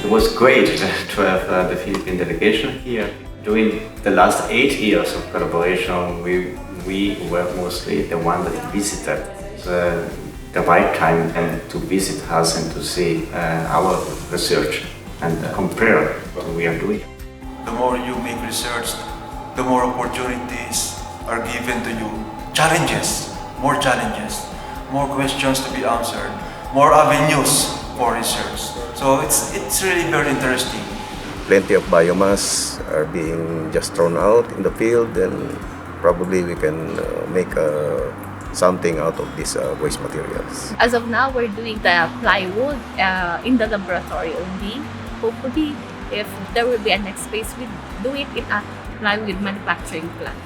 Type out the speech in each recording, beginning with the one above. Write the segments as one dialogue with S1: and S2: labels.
S1: It was great to have the Philippine delegation here. During the last 8 years of collaboration, we were mostly the one that visited the right time and to visit us and to see our research and compare what we are doing.
S2: The more you make research, the more opportunities are given to you. Challenges, more questions to be answered, more avenues for research. So it's really very interesting.
S3: Plenty of biomass are being just thrown out in the field, and probably we can make something out of these waste materials.
S4: As of now, we're doing the plywood in the laboratory only. Hopefully, if there will be a next phase, we'll do it in a plywood manufacturing plant.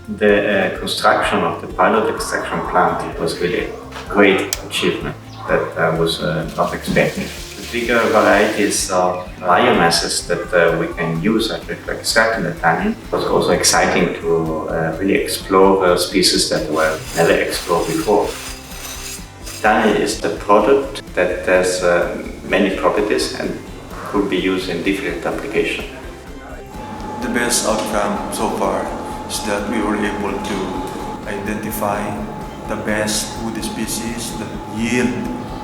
S1: The construction of the pilot extraction plant was really a great achievement that was not expected. The bigger varieties of biomasses that we can use actually to extract the tannin was also exciting to really explore species that were never explored before. Tannin is the product that has many properties and could be used in different applications.
S2: The best outcome so far is that we were able to identify the best wood species that yield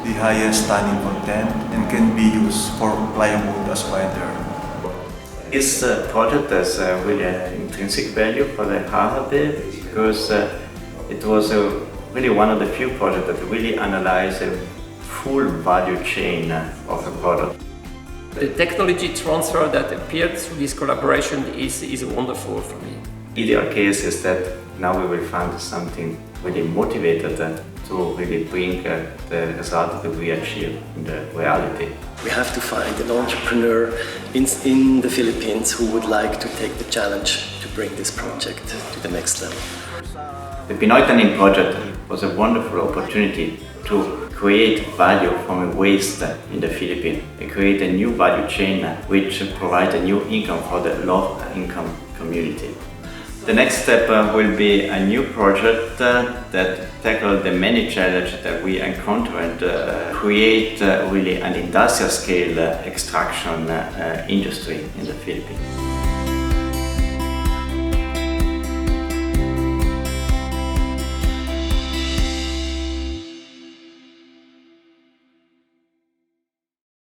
S2: the highest tannin content and can be used for plywood as binder.
S1: This project has really an intrinsic value for the Harvard because it was really one of the few projects that really analyzed the full value chain of a product.
S5: The technology transfer that appeared through this collaboration is wonderful for me.
S1: Ideal case is that now we will find something really motivated to really bring the result that we achieve in the reality.
S6: We have to find an entrepreneur in the Philippines who would like to take the challenge to bring this project to the next level.
S1: The Pinoy Tannin project was a wonderful opportunity to create value from waste in the Philippines and create a new value chain which provides a new income for the low-income community. The next step will be a new project that tackles the many challenges that we encounter and create really an industrial scale extraction industry in the Philippines.